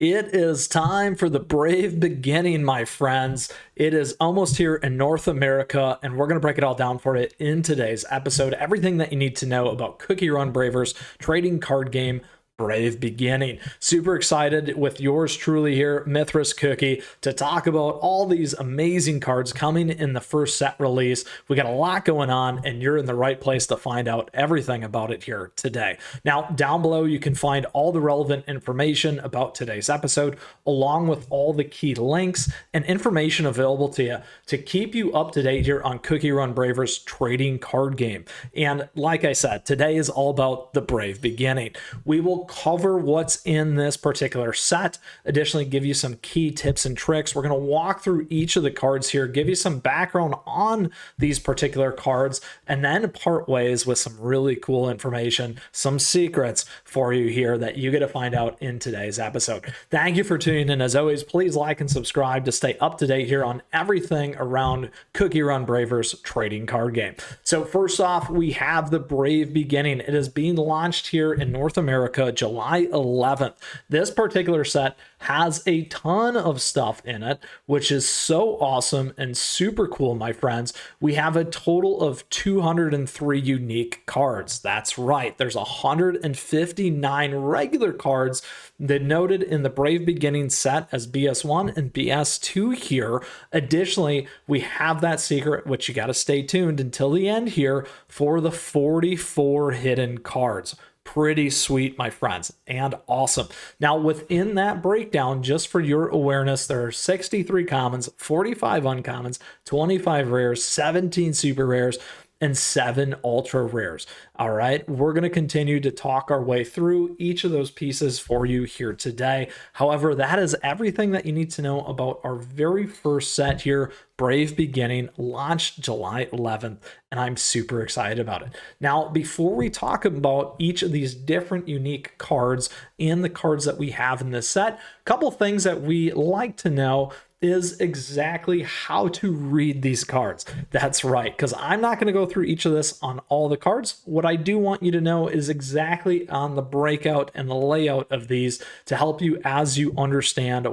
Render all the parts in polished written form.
It is time for the brave beginning, my friends. It is almost here in North America, and we're going to break it all down for you in today's episode. Everything that you need to know about CookieRun Braverse trading card game Brave Beginning. Super excited with yours truly here, Mithras Cookie, to talk about all these amazing cards coming in the first set release. We got a lot going on, and you're in the right place to find out everything about it here today. Now, down below, you can find all the relevant information about today's episode, along with all the key links and information available to you to keep you up to date here on CookieRun Braver's trading card game. And like I said, today is all about the Brave Beginning. We will cover what's in this particular set, additionally give you some key tips and tricks. We're going to walk through each of the cards here, give you some background on these particular cards, and then part ways with some really cool information, some secrets for you here that you get to find out in today's episode. Thank you for tuning in. As always, please like and subscribe to stay up to date here on everything around CookieRun Braver's trading card game. So first off, we have the Brave Beginning. It is being launched here in North America July 11th. This particular set has a ton of stuff in it, which is so awesome and super cool, my friends. We have a total of 203 unique cards. That's right. There's 159 regular cards denoted in the Brave Beginning set as BS1 and BS2 here. Additionally, we have that secret, which you got to stay tuned until the end here, for the 44 hidden cards. Pretty sweet, my friends, and awesome. Now, within that breakdown, just for your awareness, there are 63 commons, 45 uncommons, 25 rares, 17 super rares, and 7 ultra rares. All right, we're going to continue to talk our way through each of those pieces for you here today. However, that is everything that you need to know about our very first set here, Brave Beginning, launched July 11th, and I'm super excited about it. Now, before we talk about each of these different unique cards and the cards that we have in this set, a couple things that we like to know is exactly how to read these cards. That's right, because I'm not going to go through each of this on all the cards. What I do want you to know is exactly on the breakout and the layout of these to help you as you understand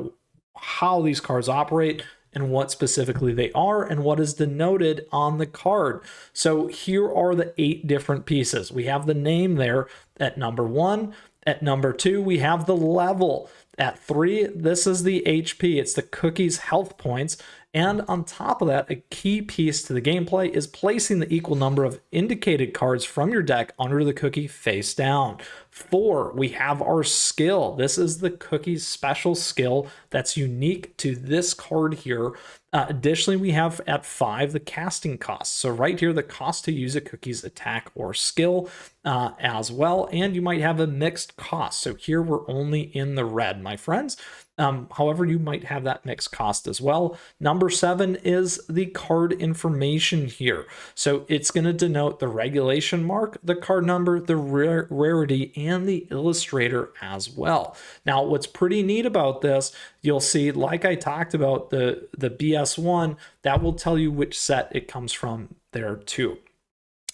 how these cards operate and what specifically they are and what is denoted on the card. So here are the 8 different pieces. We have the name there at number 1. At number 2, we have the level. At 3, this is the HP. It's the cookie's health points. And on top of that, a key piece to the gameplay is placing the equal number of indicated cards from your deck under the cookie face down. 4, we have our skill. This is the cookie's special skill that's unique to this card here. Additionally, we have at 5 the casting cost. So right here, the cost to use a cookie's attack or skill as well. And you might have a mixed cost. So here we're only in the red, my friends. However, you might have that mixed cost as well. Number 7 is the card information here. So it's going to denote the regulation mark, the card number, the rarity, and the illustrator as well. Now, what's pretty neat about this, you'll see, like I talked about, the BS1, that will tell you which set it comes from there too.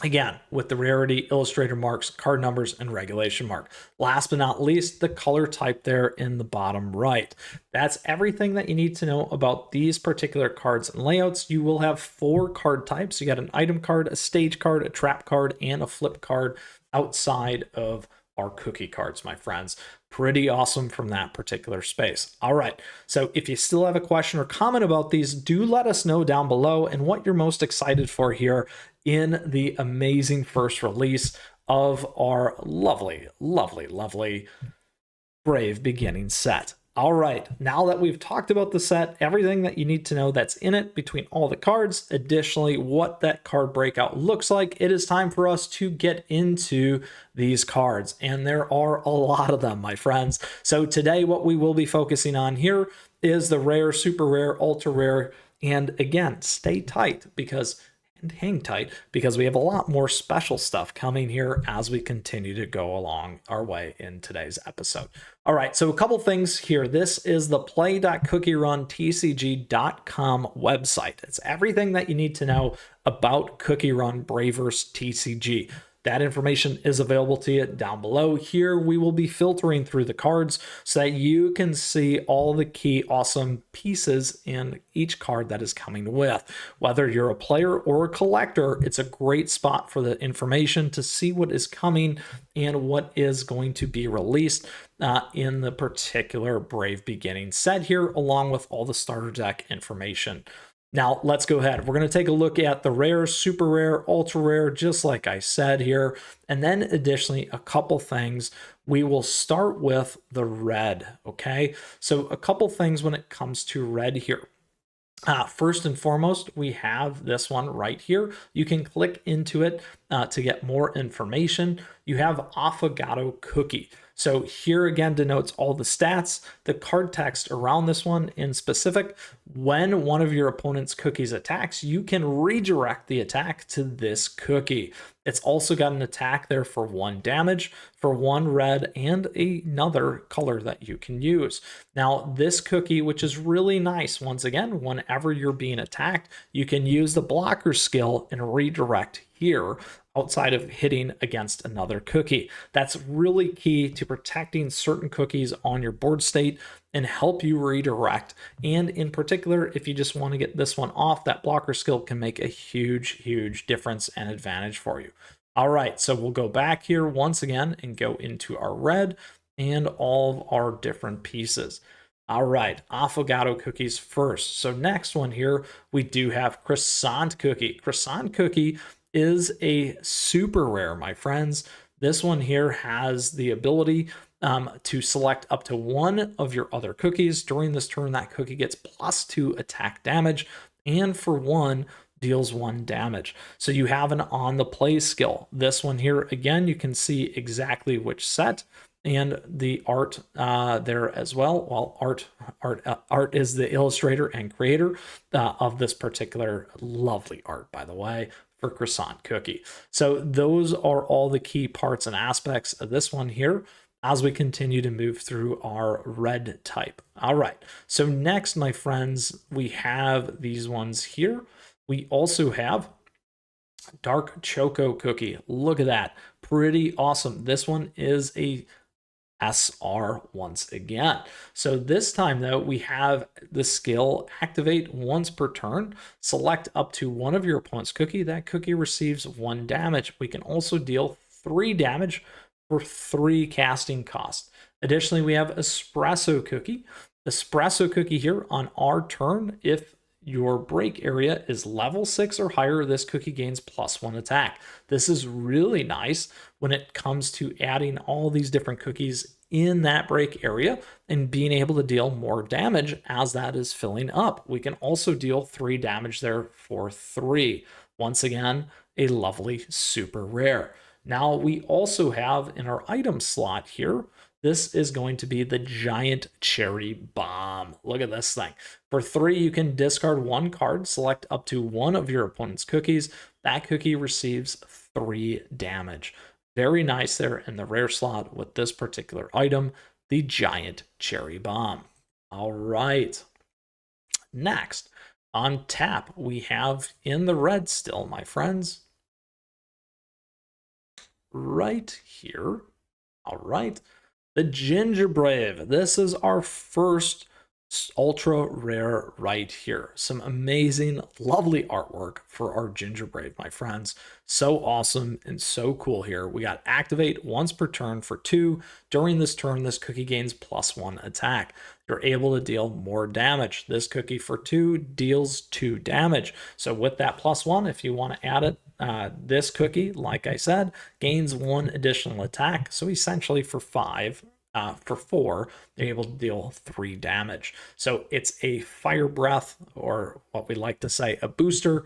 Again, with the rarity, illustrator marks, card numbers, and regulation mark. Last but not least, the color type there in the bottom right. That's everything that you need to know about these particular cards and layouts. You will have 4 card types. You got an item card, a stage card, a trap card, and a flip card outside of our cookie cards, my friends. Pretty awesome from that particular space. All right, so if you still have a question or comment about these, do let us know down below and what you're most excited for here in the amazing first release of our lovely, lovely, lovely Brave Beginning set. All right, now that we've talked about the set, everything that you need to know that's in it between all the cards, additionally, what that card breakout looks like, it is time for us to get into these cards. And there are a lot of them, my friends. So today, what we will be focusing on here is the rare, super rare, ultra rare, and again, stay tight and hang tight because we have a lot more special stuff coming here as we continue to go along our way in today's episode. All right, so a couple things here. This is the play.CookieRunTCG.com website. It's everything that you need to know about CookieRun Braverse TCG. That information is available to you down below. Here we will be filtering through the cards so that you can see all the key awesome pieces in each card that is coming with. Whether you're a player or a collector, it's a great spot for the information to see what is coming and what is going to be released in the particular Brave Beginning set here, along with all the starter deck information. Now, let's go ahead. We're going to take a look at the rare, super rare, ultra rare, just like I said here. And then additionally, a couple things. We will start with the red, okay? So a couple things when it comes to red here. First and foremost, we have this one right here. You can click into it to get more information. You have Affogato Cookie. So here again denotes all the stats, the card text around this one in specific. When one of your opponent's cookies attacks, you can redirect the attack to this cookie. It's also got an attack there for 1 damage, for 1 red, and another color that you can use. Now, this cookie, which is really nice, once again, whenever you're being attacked, you can use the blocker skill and redirect here outside of hitting against another cookie. That's really key to protecting certain cookies on your board state and help you redirect. And in particular, if you just want to get this one off, that blocker skill can make a huge difference and advantage for you. All right, so we'll go back here once again and go into our red and all of our different pieces. All right, Affogato cookies first. So next one here, we do have Croissant Cookie. Croissant Cookie is a super rare, my friends. This one here has the ability to select up to 1 of your other cookies. During this turn, that cookie gets +2 attack damage, and for 1, deals 1 damage. So you have an on the play skill. This one here, again, you can see exactly which set and the art there as well. Well, art is the illustrator and creator of this particular lovely art, by the way, for Croissant Cookie. So those are all the key parts and aspects of this one here as we continue to move through our red type. All right, so next, my friends, we have these ones here. We also have Dark Choco Cookie. Look at that, pretty awesome. This one is a SR once again. So this time though, we have the skill activate once per turn. Select up to 1 of your opponent's cookie. That cookie receives 1 damage. We can also deal 3 damage for 3 casting cost. Additionally, we have Espresso Cookie. Espresso Cookie here on our turn, if your break area is level 6 or higher, this cookie gains +1 attack. This is really nice when it comes to adding all these different cookies in that break area and being able to deal more damage as that is filling up. We can also deal 3 damage there for 3. Once again, a lovely super rare. Now we also have in our item slot here, this is going to be the Giant Cherry Bomb. Look at this thing. For 3, you can discard 1 card, select up to 1 of your opponent's cookies. That cookie receives 3 damage. Very nice there in the rare slot with this particular item, the Giant Cherry Bomb. All right. Next, on tap, we have in the red still, my friends, right here. All right. The Ginger Brave. This is our first ultra rare right here. Some amazing, lovely artwork for our Ginger Brave, my friends. So awesome and so cool here. We got activate once per turn for 2. During this turn, this cookie gains +1 attack. You're able to deal more damage. This cookie for 2 deals 2 damage. So with that +1, if you want to add it, this cookie, like I said, gains 1 additional attack. So essentially for 5, for 4, they're able to deal 3 damage. So it's a fire breath, or what we like to say, a booster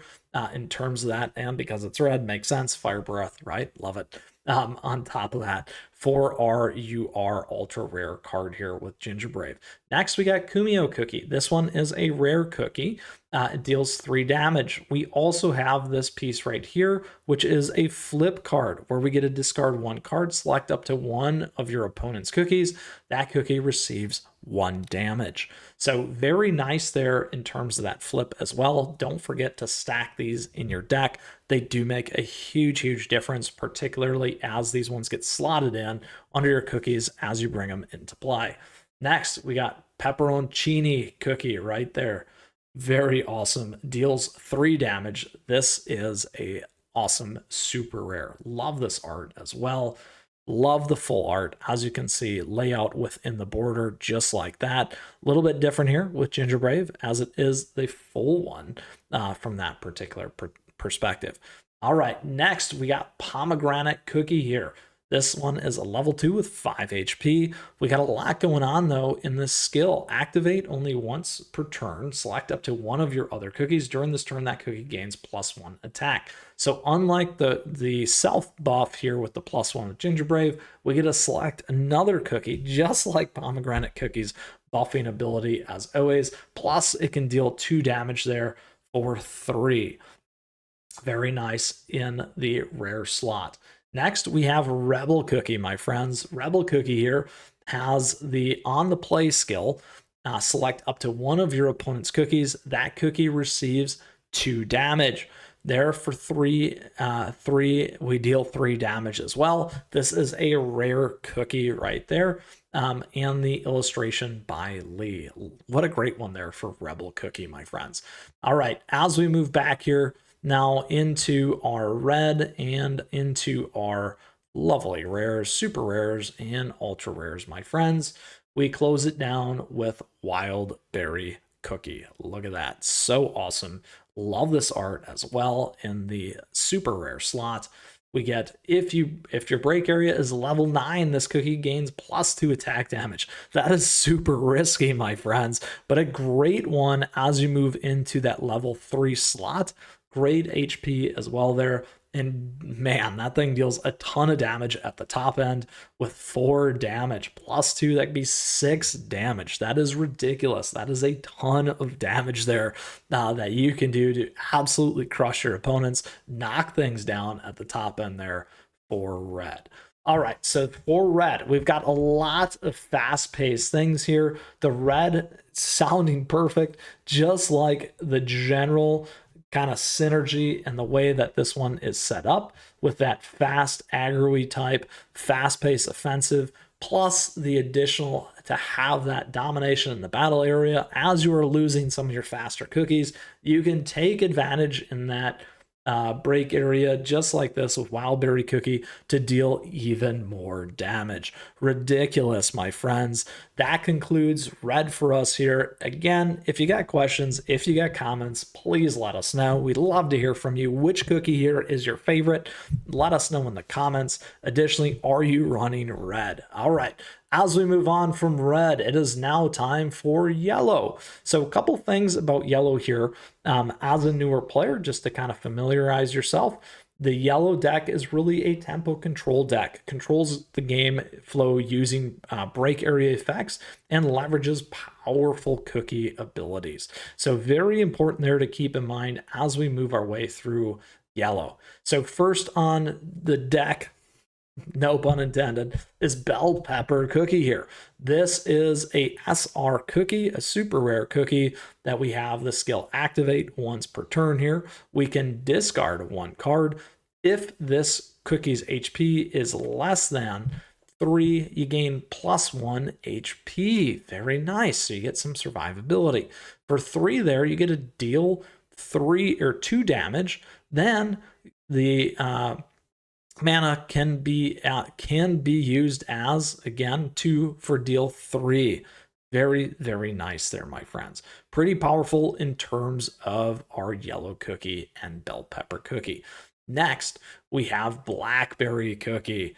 in terms of that. And because it's red, makes sense. Fire breath, right? Love it. On top of that, for our UR ultra rare card here with Ginger Brave. Next, we got Kumio Cookie. This one is a rare cookie. It deals 3 damage. We also have this piece right here, which is a flip card, where we get to discard 1 card, select up to 1 of your opponent's cookies. That cookie receives 1 damage. So very nice there in terms of that flip as well. Don't forget to stack these in your deck. They do make a huge difference, particularly as these ones get slotted in under your cookies as you bring them into play. Next, we got Pepperoncini Cookie right there. Very awesome. Deals 3 damage. This is a awesome super rare. Love this art as well. Love the full art. As you can see, layout within the border just like that. A little bit different here with Ginger Brave, as it is the full one from that particular perspective. All right, next we got Pomegranate Cookie here. This one is a level 2 with 5 HP. We got a lot going on though in this skill. Activate only once per turn. Select up to one of your other cookies. During this turn, that cookie gains +1 attack. So unlike the self buff here with the +1 with Ginger Brave, we get to select another cookie, just like Pomegranate Cookie's buffing ability as always. Plus it can deal 2 damage there for 3. Very nice in the rare slot. Next, we have Rebel Cookie, my friends. Rebel Cookie here has the on the play skill. Select up to one of your opponent's cookies. That cookie receives 2 damage. There for 3, we deal 3 damage as well. This is a rare cookie right there. And the illustration by Lee. What a great one there for Rebel Cookie, my friends. All right, as we move back here, now into our red and into our lovely rares, super rares, and ultra rares, my friends. We close it down with Wild Berry Cookie. Look at that. So awesome. Love this art as well in the super rare slot. We get, if your break area is level 9, this cookie gains +2 attack damage. That is super risky, my friends, but a great one as you move into that level 3 slot. Great HP as well there. And man, that thing deals a ton of damage at the top end with 4 damage. +2, that could be 6 damage. That is ridiculous. That is a ton of damage there that you can do to absolutely crush your opponents, knock things down at the top end there for red. All right, so for red, we've got a lot of fast-paced things here. The red sounding perfect, just like the general kind of synergy and the way that this one is set up with that fast aggro-y type, fast-paced offensive, plus the additional to have that domination in the battle area. As you are losing some of your faster cookies, you can take advantage in that break area just like this with Wild Berry Cookie to deal even more damage. Ridiculous, my friends. That concludes red for us here. Again, if you got questions, if you got comments, please let us know. We'd love to hear from you. Which cookie here is your favorite? Let us know in the comments. Additionally, are you running red? All right. As we move on from red, it is now time for yellow. So a couple things about yellow here. As a newer player, just to kind of familiarize yourself, the yellow deck is really a tempo control deck. Controls the game flow using break area effects and leverages powerful cookie abilities. So very important there to keep in mind as we move our way through yellow. So first on the deck, no pun intended, is Bell Pepper Cookie here. This is a SR cookie, a super rare cookie that we have the skill activate once per turn here. We can discard 1 card. If this cookie's HP is less than 3, you gain +1 HP. Very nice. So you get some survivability. For 3 there, you get to deal 2 damage. Then the mana can be used as, again, 2 for deal 3. Very nice there, my friends. Pretty powerful in terms of our yellow cookie and bell pepper cookie. Next, we have Blackberry Cookie.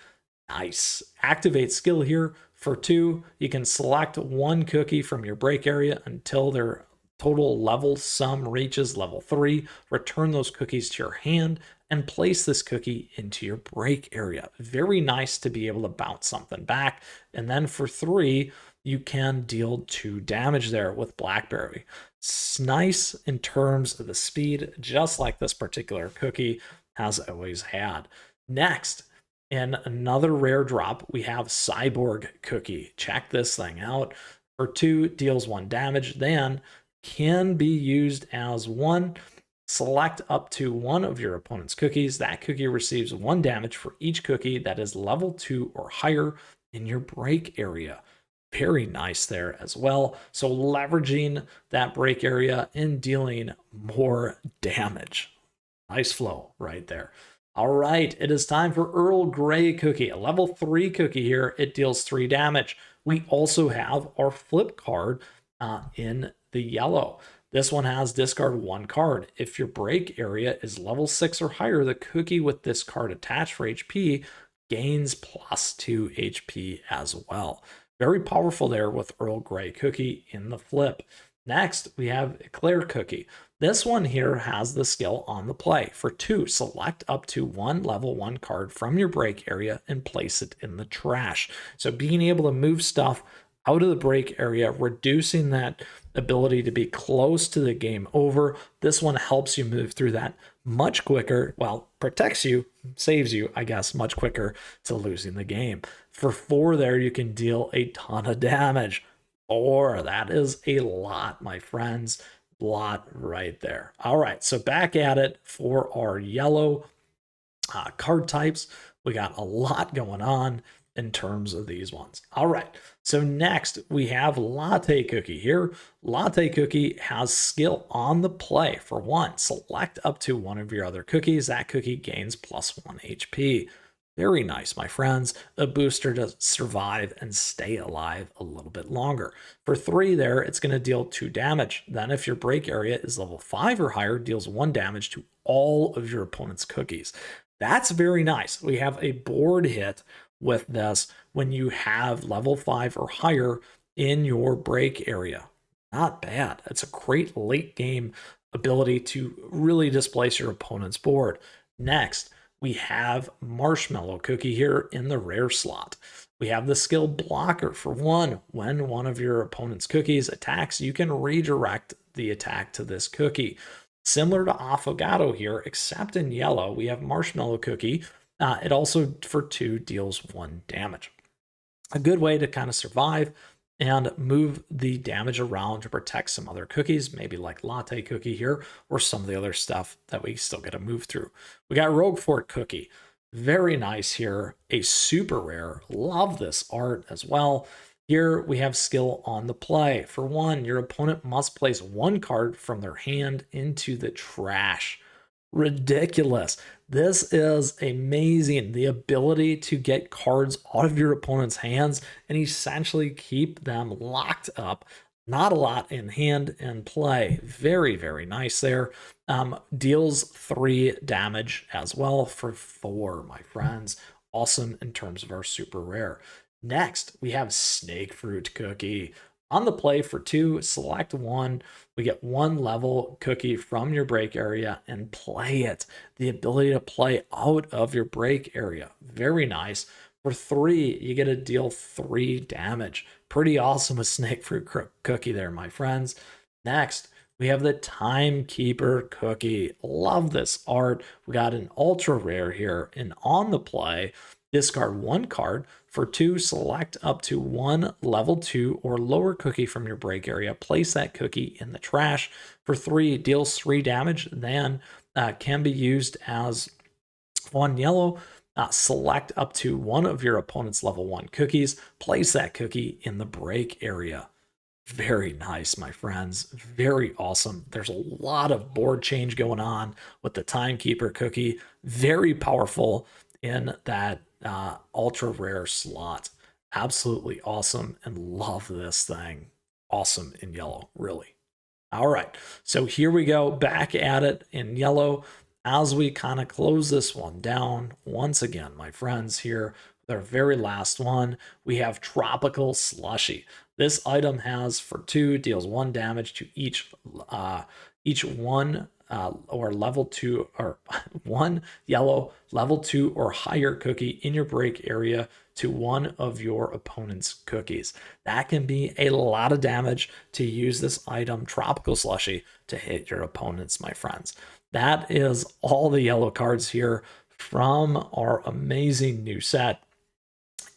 Nice. Activate skill here for 2. You can select 1 cookie from your break area until their total level sum reaches level 3. Return those cookies to your hand and place this cookie into your break area. Very nice to be able to bounce something back. And then for 3, you can deal 2 damage there with Blackberry. It's nice in terms of the speed, just like this particular cookie has always had. Next, in another rare drop, we have Cyborg Cookie. Check this thing out. For 2, deals 1 damage, then can be used as 1. Select up to one of your opponent's cookies. That cookie receives 1 damage for each cookie that is level 2 or higher in your break area. Very nice there as well. So leveraging that break area and dealing more damage. Nice flow right there. All right, it is time for Earl Grey Cookie, a level 3 cookie here. It deals 3 damage. We also have our flip card in the yellow. This one has discard 1 card. If your break area is level 6 or higher, the cookie with this card attached for HP gains +2 HP as well. Very powerful there with Earl Grey Cookie in the flip. Next, we have Eclair Cookie. This one here has the skill on the play. For 2, select up to 1 level 1 card from your break area and place it in the trash. So being able to move stuff out of the break area, reducing that ability to be close to the game over. This one helps you move through that much quicker. Well, protects you, saves you, I guess, much quicker to losing the game. For 4 there, you can deal a ton of damage. 4, that is a lot, my friends. Lot right there. All right, so back at it for our yellow card types. We got a lot going on in terms of these ones. All right, so next we have Latte Cookie here. Latte Cookie has skill on the play. For 1, select up to one of your other cookies. That cookie gains +1 HP. Very nice, my friends. A booster to survive and stay alive a little bit longer. For 3 there, it's going to deal 2 damage. Then if your break area is level 5 or higher, deals 1 damage to all of your opponent's cookies. That's very nice. We have a board hit with this when you have level 5 or higher in your break area. Not bad. It's a great late game ability to really displace your opponent's board. Next, we have Marshmallow Cookie here in the rare slot. We have the skill Blocker. For 1, when one of your opponent's cookies attacks, you can redirect the attack to this cookie. Similar to Affogato here, except in yellow, we have Marshmallow Cookie. It also, for 2, deals 1 damage. A good way to kind of survive and move the damage around to protect some other cookies, maybe like Latte Cookie here, or some of the other stuff that we still get to move through. We got Rogue Fort Cookie. Very nice here. A super rare. Love this art as well. Here we have skill on the play. For 1, your opponent must place 1 card from their hand into the trash. Ridiculous. This is amazing. The ability to get cards out of your opponent's hands and essentially keep them locked up. Not a lot in hand and play. Very, very nice there. Deals 3 damage as well for 4, my friends. Awesome in terms of our super rare. Next, we have Snake Fruit Cookie. On the play for 2, select 1. We get 1 level cookie from your break area and play it. The ability to play out of your break area. Very nice. For 3, you get to deal 3 damage. Pretty awesome with Snake Fruit Cookie there, my friends. Next, we have the Timekeeper Cookie. Love this art. We got an ultra rare here. And on the play, discard 1 card. For 2, select up to 1 level 2 or lower cookie from your break area. Place that cookie in the trash. For 3, deals 3 damage. Then can be used as 1 yellow. Select up to one of your opponent's level 1 cookies. Place that cookie in the break area. Very nice, my friends. Very awesome. There's a lot of board change going on with the Timekeeper Cookie. Very powerful in that ultra rare slot. Absolutely awesome and love this thing. Awesome in yellow, really. All right, so here we go, back at it in yellow as we kind of close this one down. Once again, my friends, here, our very last one, we have Tropical Slushy. This item has for 2, deals 1 damage to each one or level 2 or 1 yellow level 2 or higher cookie in your break area to one of your opponent's cookies. That can be a lot of damage to use this item, Tropical Slushy, to hit your opponents, my friends. That is all the yellow cards here from our amazing new set.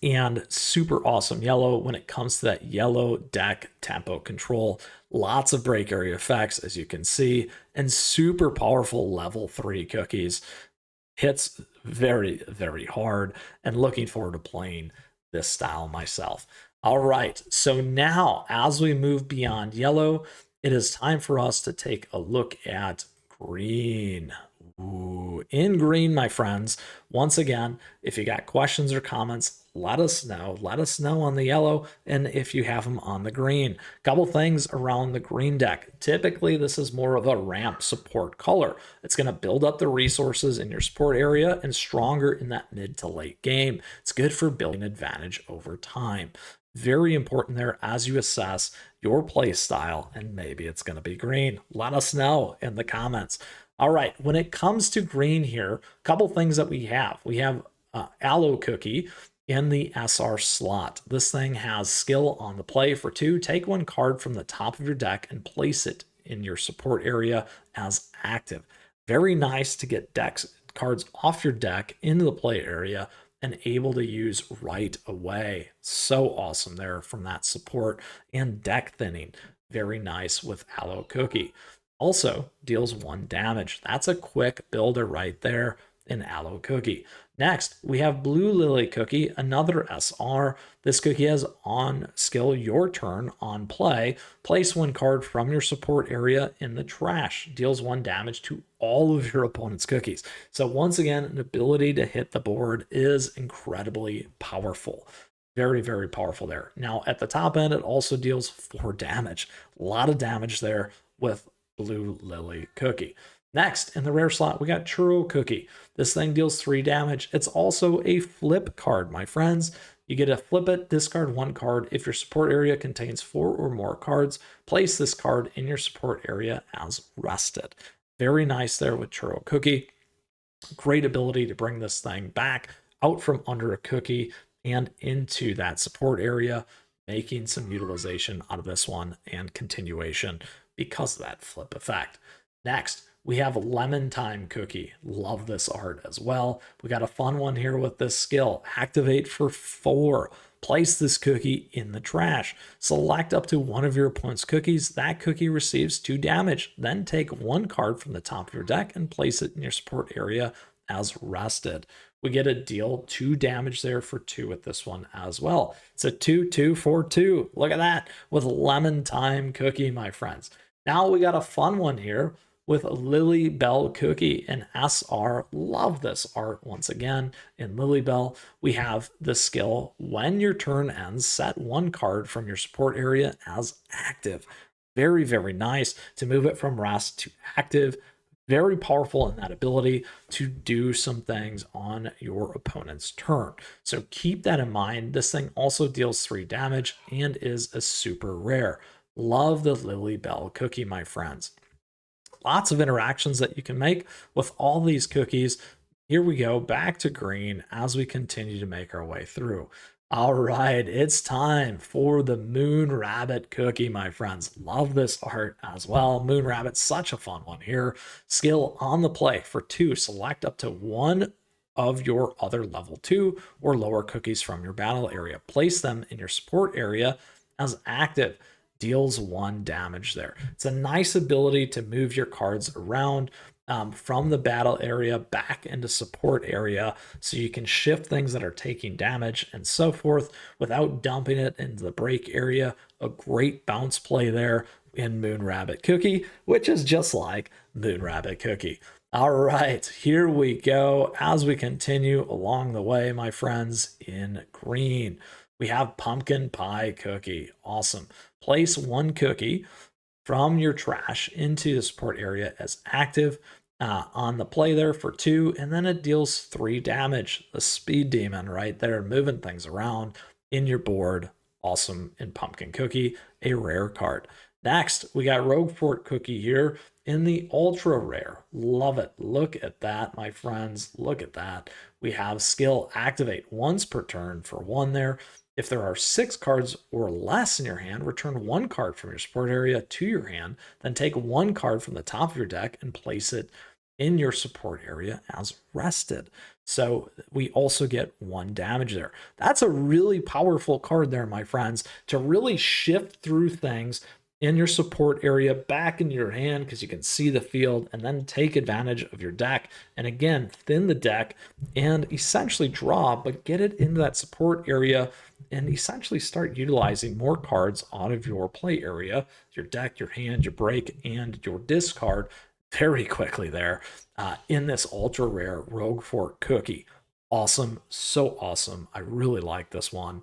and super awesome yellow when it comes to that yellow deck tempo control. Lots of break area effects, as you can see, and super powerful level 3 cookies. Hits very, very hard, and looking forward to playing this style myself. All right, so now as we move beyond yellow, it is time for us to take a look at green. Ooh, in green, my friends, once again, if you got questions or comments, let us know. Let us know on the yellow and if you have them on the green. Couple things around the green deck. Typically, this is more of a ramp support color. It's going to build up the resources in your support area and stronger in that mid to late game. It's good for building advantage over time. Very important there as you assess your play style, and maybe it's going to be green. Let us know in the comments. All right, when it comes to green here, a couple things that we have. We have Aloe Cookie in the SR slot. This thing has skill on the play for 2. Take 1 card from the top of your deck and place it in your support area as active. Very nice to get cards off your deck into the play area and able to use right away. So awesome there from that support and deck thinning. Very nice with Aloe Cookie. Also deals 1 damage. That's a quick builder right there in Aloe Cookie. Next, we have Blue Lily Cookie, another SR. This cookie has on skill your turn on play. Place 1 card from your support area in the trash. Deals 1 damage to all of your opponent's cookies. So once again, an ability to hit the board is incredibly powerful. Very, very powerful there. Now, at the top end, it also deals 4 damage. A lot of damage there with Blue Lily Cookie. Next, in the rare slot, we got Churro Cookie. This thing deals 3 damage. It's also a flip card, my friends. You get to flip it, discard 1 card. If your support area contains 4 or more cards, place this card in your support area as rested. Very nice there with Churro Cookie. Great ability to bring this thing back out from under a cookie and into that support area, making some utilization out of this one and continuation because of that flip effect. Next, we have Lemon Time Cookie. Love this art as well. We got a fun one here with this skill. Activate for 4. Place this cookie in the trash. Select up to 1 of your opponent's cookies. That cookie receives 2 damage. Then take 1 card from the top of your deck and place it in your support area as rested. We get a deal 2 damage there for 2 with this one as well. It's a 2-2-4-2. Look at that with Lemon Time Cookie, my friends. Now we got a fun one here with Lily Bell Cookie and SR. Love this art once again. In Lily Bell, we have the skill, when your turn ends, set 1 card from your support area as active. Very, very nice to move it from rest to active. Very powerful in that ability to do some things on your opponent's turn. So keep that in mind. This thing also deals 3 damage and is a super rare. Love the Lily Bell Cookie, my friends. Lots of interactions that you can make with all these cookies. Here we go, back to green as we continue to make our way through. All right, it's time for the Moon Rabbit Cookie, my friends. Love this art as well. Moon Rabbit, such a fun one here. Skill on the play for 2. Select up to 1 of your other level 2 or lower cookies from your battle area. Place them in your support area as active. Deals 1 damage there. It's a nice ability to move your cards around from the battle area back into support area, so you can shift things that are taking damage and so forth without dumping it into the break area. A great bounce play there in Moon Rabbit Cookie, which is just like Moon Rabbit Cookie. All right, here we go. As we continue along the way, my friends, in green, we have Pumpkin Pie Cookie. Awesome. Place 1 cookie from your trash into the support area as active on the play there for 2, and then it deals 3 damage. The Speed Demon right there, moving things around in your board. Awesome in Pumpkin Cookie, a rare card. Next, we got Rogue Fort Cookie here in the ultra rare. Love it. Look at that, my friends. Look at that. We have skill activate once per turn for 1 there. If there are 6 cards or less in your hand, return 1 card from your support area to your hand, then take 1 card from the top of your deck and place it in your support area as rested. So we also get 1 damage there. That's a really powerful card there, my friends, to really shift through things in your support area back into your hand because you can see the field and then take advantage of your deck and again thin the deck and essentially draw, but get it into that support area and essentially start utilizing more cards out of your play area, your deck, your hand, your break, and your discard very quickly there in this ultra rare Rogue Fort Cookie. Awesome, so awesome. I really like this one.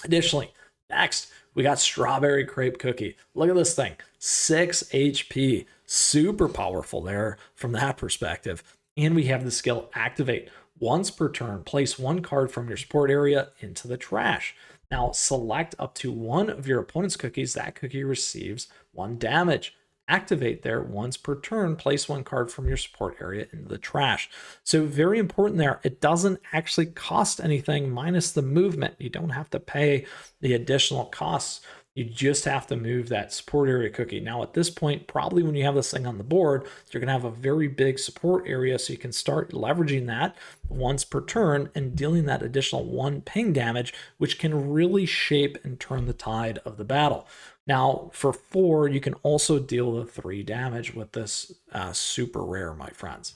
Additionally, next, we got Strawberry Crepe Cookie. Look at this thing, 6 HP, super powerful there from that perspective. And we have the skill Activate. Once per turn, place 1 card from your support area into the trash. Now, select up to 1 of your opponent's cookies. That cookie receives 1 damage. Activate there once per turn, place 1 card from your support area into the trash. So very important there. It doesn't actually cost anything minus the movement. You don't have to pay the additional costs. You just have to move that support area cookie. Now at this point, probably when you have this thing on the board, you're gonna have a very big support area, so you can start leveraging that once per turn and dealing that additional 1 ping damage, which can really shape and turn the tide of the battle. Now for 4, you can also deal the 3 damage with this super rare, my friends.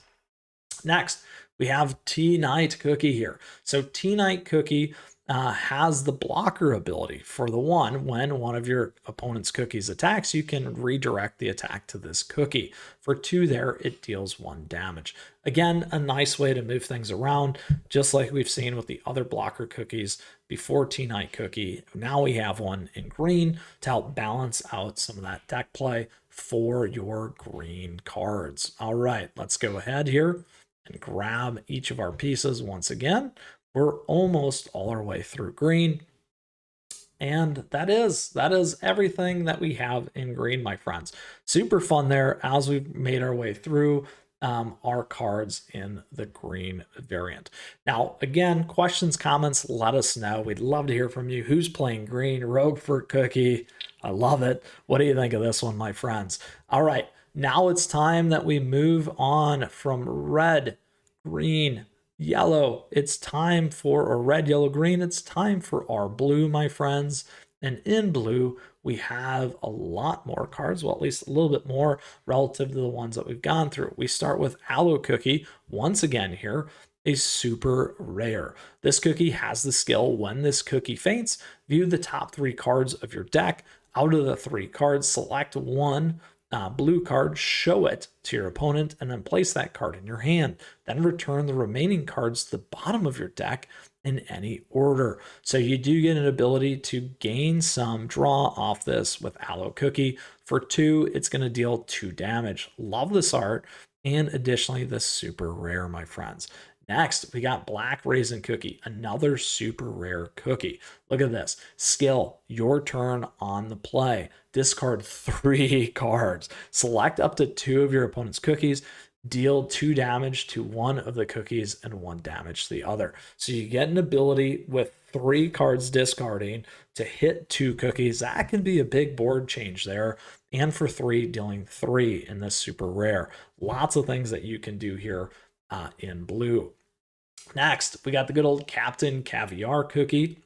Next, we have T-Knight Cookie here. So T-Knight Cookie has the blocker ability. For the one, when one of your opponent's cookies attacks, you can redirect the attack to this cookie. For 2 there, it deals 1 damage. Again, a nice way to move things around, just like we've seen with the other blocker cookies before T-Knight Cookie. Now we have one in green to help balance out some of that deck play for your green cards. All right, let's go ahead here and grab each of our pieces once again. We're almost all our way through green. And that is everything that we have in green, my friends. Super fun there as we've made our way through our cards in the green variant. Now, again, questions, comments, let us know. We'd love to hear from you. Who's playing green? Rogue Fort Cookie. I love it. What do you think of this one, my friends? All right, now it's time that we move on from red, green, yellow. It's time for, or red, yellow, green. It's time for our blue, my friends. And in blue, we have a lot more cards, well, at least a little bit more relative to the ones that we've gone through. We start with Aloe Cookie, once again here, a super rare. This cookie has the skill, when this cookie faints, view the top 3 cards of your deck. Out of the 3 cards, select 1 blue card, show it to your opponent, and then place that card in your hand. Then return the remaining cards to the bottom of your deck in any order. So you do get an ability to gain some draw off this with Aloe Cookie. For 2, it's going to deal 2 damage. Love this art, and additionally, this super rare, my friends. Next, we got Black Raisin Cookie, another super rare cookie. Look at this. Skill, your turn on the play. Discard 3 cards. Select up to 2 of your opponent's cookies. Deal 2 damage to 1 of the cookies and 1 damage to the other. So you get an ability with 3 cards discarding to hit 2 cookies. That can be a big board change there. And for 3, dealing 3 in this super rare. Lots of things that you can do here in blue. Next, we got the good old Captain Caviar Cookie.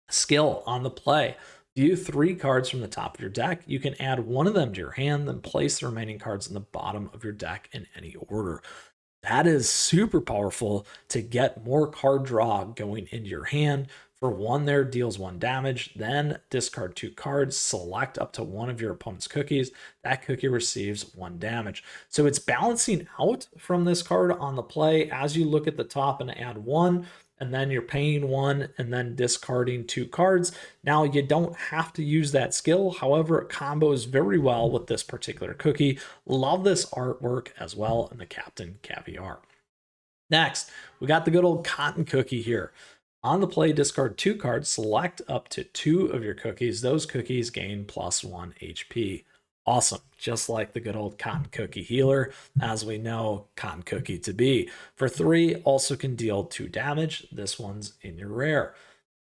Skill on the play. View 3 cards from the top of your deck. You can add 1 of them to your hand, then place the remaining cards in the bottom of your deck in any order. That is super powerful to get more card draw going into your hand. For 1 there, deals 1 damage, then discard 2 cards, select up to 1 of your opponent's cookies. That cookie receives 1 damage. So it's balancing out from this card on the play as you look at the top and add 1, and then you're paying 1 and then discarding 2 cards. Now you don't have to use that skill. However, it combos very well with this particular cookie. Love this artwork as well in the Captain Caviar. Next, we got the good old Cotton Cookie here. On the play, discard 2 cards, select up to 2 of your cookies. Those cookies gain +1 HP. Awesome, just like the good old Cotton Cookie healer, as we know Cotton Cookie to be. For 3, also can deal 2 damage. This one's in your rare.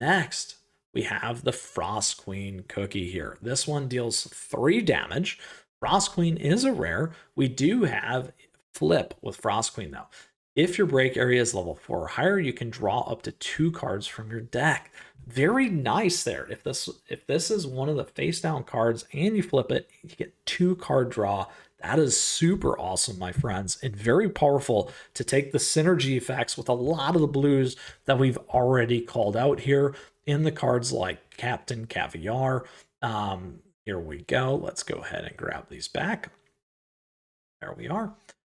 Next, we have the Frost Queen Cookie here. This one deals 3 damage. Frost Queen is a rare. We do have Flip with Frost Queen though. If your break area is level 4 or higher, you can draw up to 2 cards from your deck. Very nice there. If this is one of the face down cards and you flip it, you get 2 card draw. That is super awesome, my friends, and very powerful to take the synergy effects with a lot of the blues that we've already called out here in the cards like Captain Caviar. Here we go. Let's go ahead and grab these back. There we are.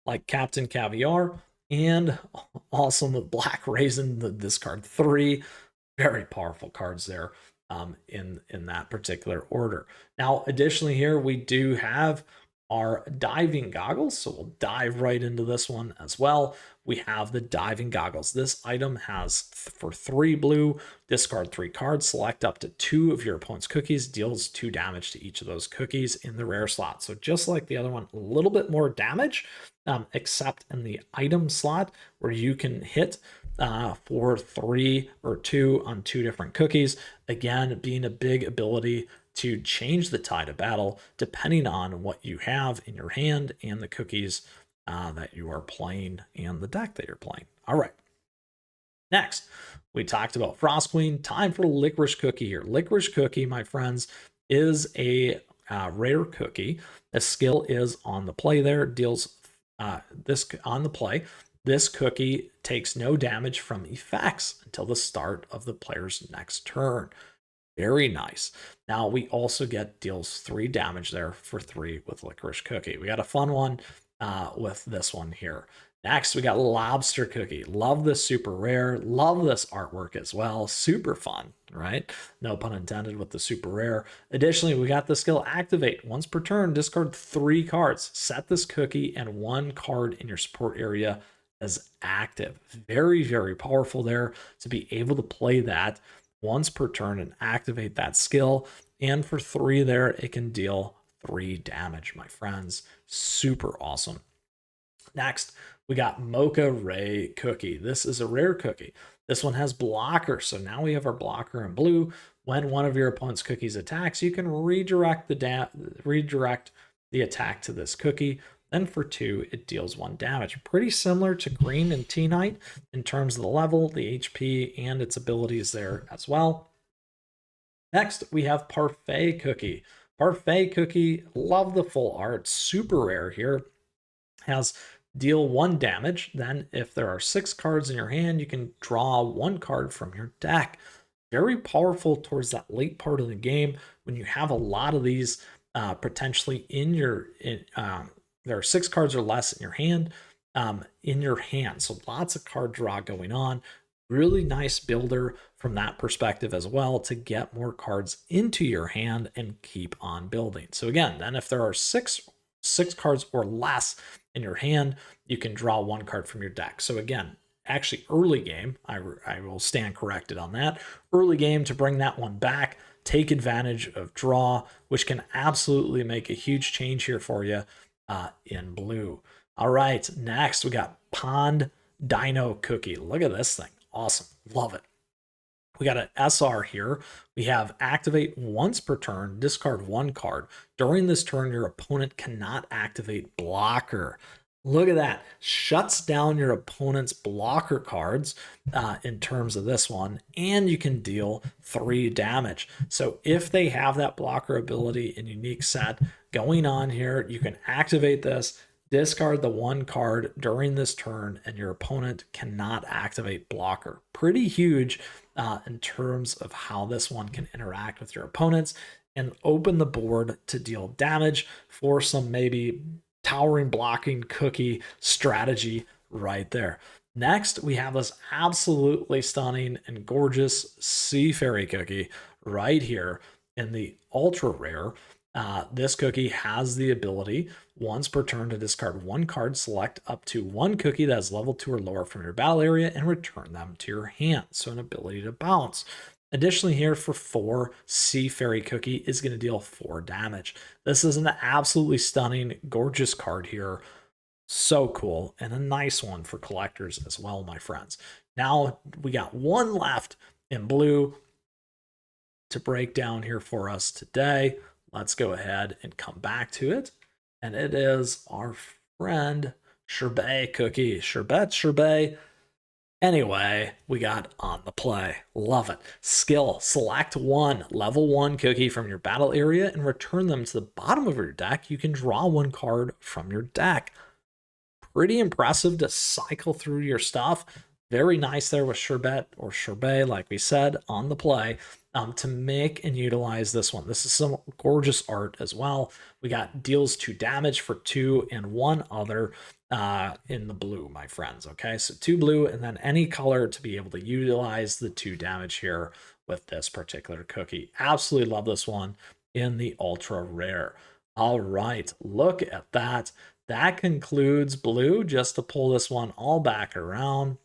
Like Captain Caviar, and awesome with Black Raisin, the discard 3. Very powerful cards there in that particular order. Now, additionally here, we do have our diving goggles, so we'll dive right into this one as well. We have the diving goggles. This item has, for 3 blue, discard 3 cards, select up to 2 of your opponent's cookies, deals 2 damage to each of those cookies in the rare slot. So just like the other one, a little bit more damage, except in the item slot where you can hit for 3 or 2 on 2 different cookies. Again, being a big ability to change the tide of battle depending on what you have in your hand and the cookies that you are playing and the deck that you're playing. All right. Next, we talked about Frost Queen. Time for Licorice Cookie here. Licorice Cookie, my friends, is a rare cookie. The skill is on the play there. Deals this on the play. This cookie takes no damage from effects until the start of the player's next turn. Very nice. Now we also get deals 3 damage there for 3 with Licorice Cookie. We got a fun one with this one here. Next, we got Lobster Cookie. Love this super rare. Love this artwork as well. Super fun, right? No pun intended with the super rare. Additionally, we got the skill Activate. Once per turn, discard 3 cards. Set this cookie and 1 card in your support area as active. Very, very powerful there to be able to play that once per turn and activate that skill. And for 3 there, it can deal 3 damage, my friends. Super awesome. Next, we got Mocha Ray Cookie. This is a rare cookie. This one has blocker, so now we have our blocker in blue. When one of your opponent's cookies attacks, you can redirect the attack to this cookie. Then for 2, it deals 1 damage. Pretty similar to Green and T-Knight in terms of the level, the HP, and its abilities there as well. Next, we have Parfait Cookie. Parfait Cookie, love the full art. Super rare here. Has deal 1 damage. Then if there are 6 cards in your hand, you can draw 1 card from your deck. Very powerful towards that late part of the game when you have a lot of these potentially in your there are 6 cards or less in your hand. So lots of card draw going on. Really nice builder from that perspective as well to get more cards into your hand and keep on building. So again, then if there are six cards or less in your hand, you can draw 1 card from your deck. So again, actually early game, I will stand corrected on that. Early game to bring that one back, take advantage of draw, which can absolutely make a huge change here for you in blue. All right, next we got Pond Dino Cookie. Look at this thing. Awesome. Love it. We got an SR here. We have activate once per turn, discard 1 card. During this turn, your opponent cannot activate blocker. Look at that. Shuts down your opponent's blocker cards in terms of this one, and you can deal 3 damage. So if they have that blocker ability in unique set going on here, you can activate this, discard the 1 card during this turn, and your opponent cannot activate blocker. Pretty huge in terms of how this one can interact with your opponents and open the board to deal damage for some maybe towering blocking cookie strategy right there. Next, we have this absolutely stunning and gorgeous Sea Fairy cookie right here in the ultra rare. This cookie has the ability once per turn to discard 1 card, select up to 1 cookie that is level 2 or lower from your battle area, and return them to your hand. So an ability to bounce. Additionally, here for 4, Sea Fairy Cookie is going to deal 4 damage. This is an absolutely stunning, gorgeous card here. So cool, and a nice one for collectors as well, my friends. Now we got 1 left in blue to break down here for us today. Let's go ahead and come back to it. And it is our friend Sherbet Cookie. Sherbet. Anyway, we got On the Play. Love it. Skill. Select one level 1 cookie from your battle area and return them to the bottom of your deck. You can draw one card from your deck. Pretty impressive to cycle through your stuff. Very nice there with Sherbet or Sherbet, like we said, On the Play, to make and utilize this one. This is some gorgeous art as well. We got deals 2 damage for 2 and 1 other in the blue, my friends. Okay, so 2 blue and then any color to be able to utilize the 2 damage here with this particular cookie. Absolutely love this one in the ultra rare. All right, look at that. That concludes blue. Just to pull this one all back around.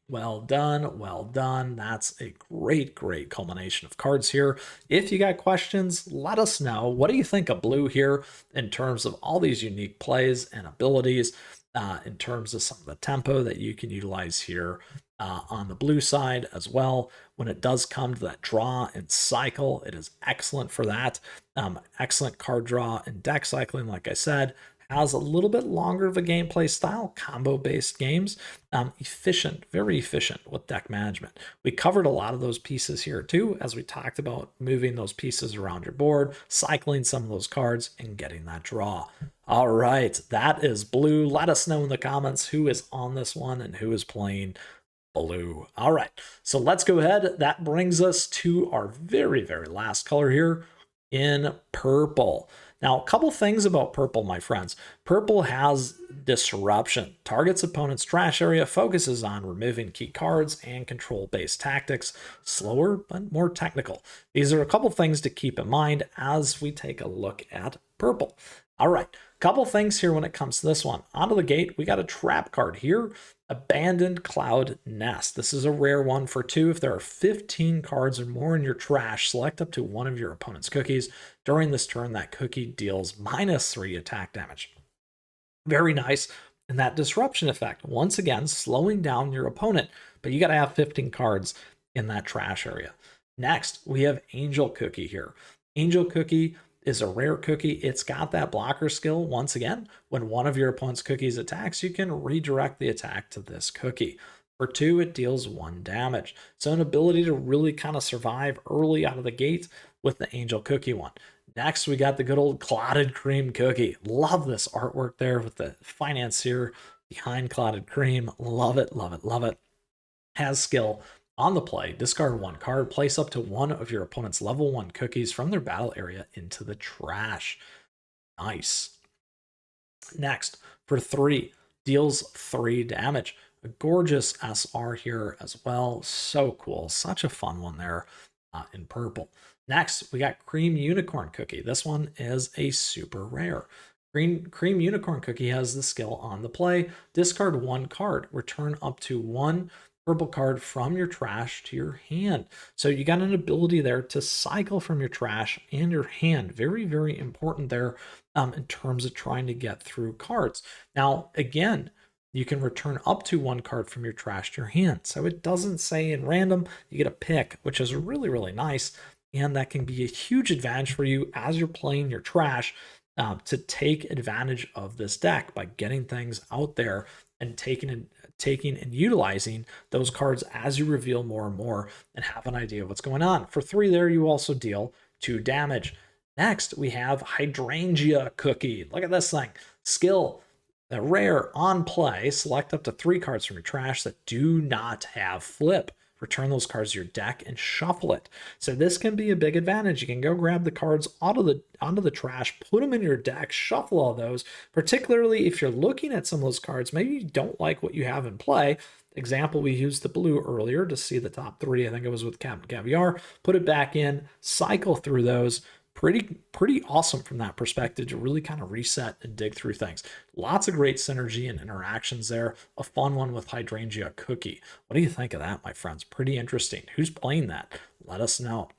Well done, well done. That's a great culmination of cards here. If you got questions, let us know. What do you think of blue here in terms of all these unique plays and abilities, in terms of some of the tempo that you can utilize here on the blue side as well? When it does come to that draw and cycle, it is excellent for that. Excellent card draw and deck cycling, like I said. Has a little bit longer of a gameplay style, combo-based games. Efficient, very efficient with deck management. We covered a lot of those pieces here too, as we talked about moving those pieces around your board, cycling some of those cards, and getting that draw. All right, that is blue. Let us know in the comments who is on this one and who is playing blue. All right, so let's go ahead. That brings us to our very last color here in purple. Now, a couple things about purple, my friends. Purple has disruption. Targets opponent's trash area, focuses on removing key cards and control-based tactics. Slower, but more technical. These are a couple things to keep in mind as we take a look at purple. All right, couple things here when it comes to this one. Out of the gate, we got a trap card here. Abandoned Cloud Nest. This is a rare one for 2. If there are 15 cards or more in your trash, select up to one of your opponent's cookies. During this turn, that cookie deals -3 attack damage. Very nice. And that disruption effect, once again, slowing down your opponent, but you got to have 15 cards in that trash area. Next, we have Angel Cookie here. Angel Cookie is a rare cookie. It's got that blocker skill. Once again, when one of your opponent's cookies attacks, you can redirect the attack to this cookie. For 2, it deals 1 damage. So an ability to really kind of survive early out of the gate with the Angel Cookie one. Next, we got the good old Clotted Cream Cookie. Love this artwork there with the financier behind Clotted Cream. Love it, love it, love it. Has skill. On the play, discard 1 card, place up to one of your opponent's level 1 cookies from their battle area into the trash. Nice. Next, for 3, deals 3 damage. A gorgeous SR here as well. So cool. Such a fun one there in purple. Next, we got Cream Unicorn Cookie. This one is a super rare. Cream Unicorn Cookie has the skill on the play. Discard 1 card. Return up to 1 purple card from your trash to your hand. So you got an ability there to cycle from your trash and your hand. Very important there in terms of trying to get through cards. Now, again, you can return up to 1 card from your trash to your hand. So it doesn't say in random, you get a pick, which is really nice. And that can be a huge advantage for you as you're playing your trash, to take advantage of this deck by getting things out there and taking and utilizing those cards as you reveal more and more and have an idea of what's going on. For 3 there, you also deal 2 damage. Next, we have Hydrangea Cookie. Look at this thing. Skill, a rare on play, select up to 3 cards from your trash that do not have flip. Return those cards to your deck and shuffle it. So this can be a big advantage. You can go grab the cards onto the trash, put them in your deck, shuffle all those, particularly if you're looking at some of those cards, maybe you don't like what you have in play. Example, we used the blue earlier to see the top 3. I think it was with Captain Caviar. Put it back in, cycle through those. Pretty awesome from that perspective to really kind of reset and dig through things. Lots of great synergy and interactions there. A fun one with Hydrangea Cookie. What do you think of that, my friends? Pretty interesting. Who's playing that? Let us know.